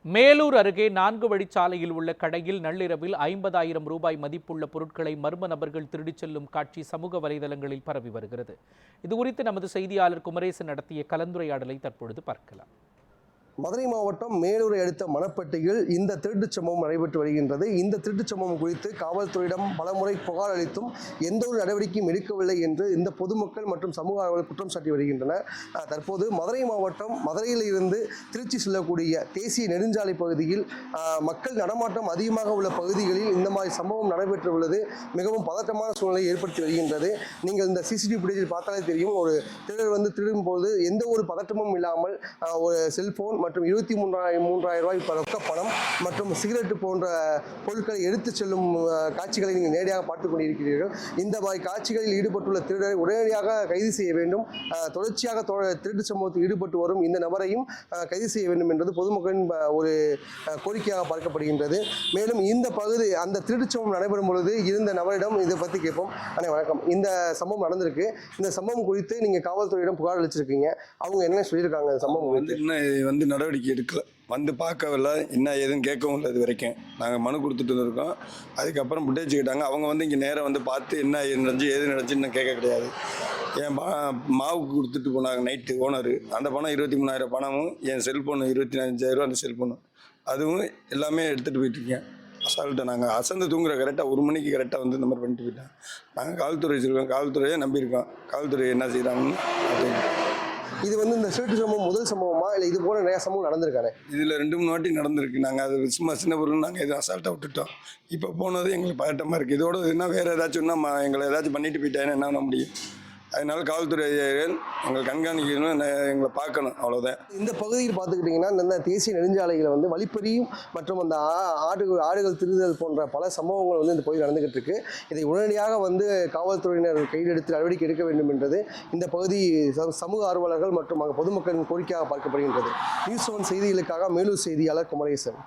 மேலூர் அருகே 4 வழிச்சாலையில் உள்ள கடையில் நள்ளிரவில் 50,000 ரூபாய் மதிப்புள்ள பொருட்களை மர்ம நபர்கள் திருடிச் செல்லும் காட்சி சமூக வலைதளங்களில் பரவி வருகிறது. இதுகுறித்து நமது செய்தியாளர் குமரேசன் நடத்திய கலந்துரையாடலை தற்பொழுது பார்க்கலாம். மதுரை மாவட்டம் மேலூரை அடுத்த மணப்பட்டியில் இந்த திருட்டுச் சம்பவம் நடைபெற்று வருகின்றது. இந்த திருட்டுச் சம்பவம் குறித்து காவல்துறையிடம் பலமுறை புகார் அளித்தும் எந்த ஒரு நடவடிக்கையும் எடுக்கவில்லை என்று இந்த பொதுமக்கள் மற்றும் சமூக ஆர்வலர்கள் குற்றம் சாட்டி வருகின்றனர். தற்போது மதுரை மாவட்டம் மதுரையில் இருந்து திருச்சி செல்லக்கூடிய தேசிய நெடுஞ்சாலை பகுதியில் மக்கள் நடமாட்டம் அதிகமாக உள்ள பகுதிகளில் இந்த மாதிரி சம்பவம் நடைபெற்றுள்ளது மிகவும் பதட்டமான சூழ்நிலையை ஏற்படுத்தி வருகின்றது. நீங்கள் இந்த சிசிடிவி ஃபுட்டேஜில் பார்த்தாலே தெரியும், ஒரு திருடர் திருடும் போது எந்த ஒரு பதட்டமும் இல்லாமல் ஒரு செல்போன் மற்றும் 23,000 ரூபாய் ரொக்க பணம் மற்றும் சிகரெட் போன்ற பொருட்களை எடுத்துச் செல்லும் காட்சிகளை நீங்கள் நேரடியாக பார்த்துக் கொண்டிருக்கிறீர்கள். இந்த மாதிரி காட்சிகளில் ஈடுபட்டுள்ள திருடரை உடனடியாக கைது செய்ய வேண்டும். தொடர்ச்சியாக திருட்டு சம்பவத்தில் ஈடுபட்டு வரும் இந்த நபரையும் கைது செய்ய வேண்டும் என்பது பொதுமக்களின் ஒரு கோரிக்கையாக பார்க்கப்படுகின்றது. மேலும் இந்த பகுதி அந்த திருட்டு சம்பவம் நடைபெறும் பொழுது இருந்த நபரிடம் இதை பற்றி கேட்போம். அண்ணே வணக்கம், இந்த சம்பவம் நடந்திருக்கு, இந்த சம்பவம் குறித்து நீங்கள் காவல்துறையிடம் புகார் அளிச்சிருக்கீங்க, அவங்க என்ன சொல்லியிருக்காங்க? சம்பவம் நடவடிக்கை எடுக்கல, பார்க்கவில்லை, என்ன ஏதுன்னு கேட்கவும் இல்லை. இது வரைக்கும் நாங்கள் மனு கொடுத்துட்டு இருக்கோம். அதுக்கப்புறம் புட்டேஜ் கேட்டாங்க. அவங்க இங்கே நேராக பார்த்து என்ன நடந்துச்சு ஏது நடந்துச்சுன்னு கேட்க கிடையாது. என் மாவுக்கு கொடுத்துட்டு போனாங்க நைட்டு ஓனரு. அந்த பணம் 23,000 பணமும் என் செல்ஃபோனு 25,000 அந்த செல்ஃபோனு அதுவும் எல்லாமே எடுத்துகிட்டு போயிட்டுருக்கேன். அசால்ட்டை நாங்கள் அசந்து தூங்குற கரெக்டாக 1 மணிக்கு கரெக்டாக இந்த மாதிரி பண்ணிட்டு போயிட்டேன். நாங்கள் காவல்துறை வச்சுருக்கோம், காவல்துறையை நம்பியிருக்கோம். காவல்துறை என்ன செய்கிறாங்கன்னு அப்படின்னு. இது இந்த திருட்டு சம்பவம் முதல் சம்பவமா இல்லை இது போல நிறைய சம்பவம் நடந்திருக்காரு? இதில் 2-3 வாட்டி நடந்திருக்கு. நாங்கள் அது சும்மா சின்ன பொருள் நாங்கள் எதுவும் அசால்ட்டாக விட்டுட்டோம். இப்போ போனது எங்களுக்கு பதட்டமாக இருக்குது. இதோட என்ன வேறு ஏதாச்சும்னா எங்களை ஏதாச்சும் பண்ணிட்டு போயிட்டேன்னு என்ன பண்ண முடியும்? அதனால காவல்துறைகள் எங்களை கண்காணிக்கணும், எங்களை பார்க்கணும், அவ்வளோதான். இந்த பகுதியில் பார்த்துக்கிட்டிங்கன்னா இந்த தேசிய நெடுஞ்சாலைகளை வழிப்பறியும் மற்றும் அந்த ஆடுகள் திருடுதல் போன்ற பல சம்பவங்கள் இந்த பகுதியில் நடந்துகிட்டு இருக்கு. இதை உடனடியாக காவல்துறையினர் கையில் எடுத்து நடவடிக்கை எடுக்க வேண்டும் என்றது இந்த பகுதி சமூக ஆர்வலர்கள் மற்றும் பொதுமக்களின் கோரிக்கையாக பார்க்கப்படுகின்றது. நியூஸ் 7 செய்திகளுக்காக மேலூர் செய்தியாளர் குமரேசன்.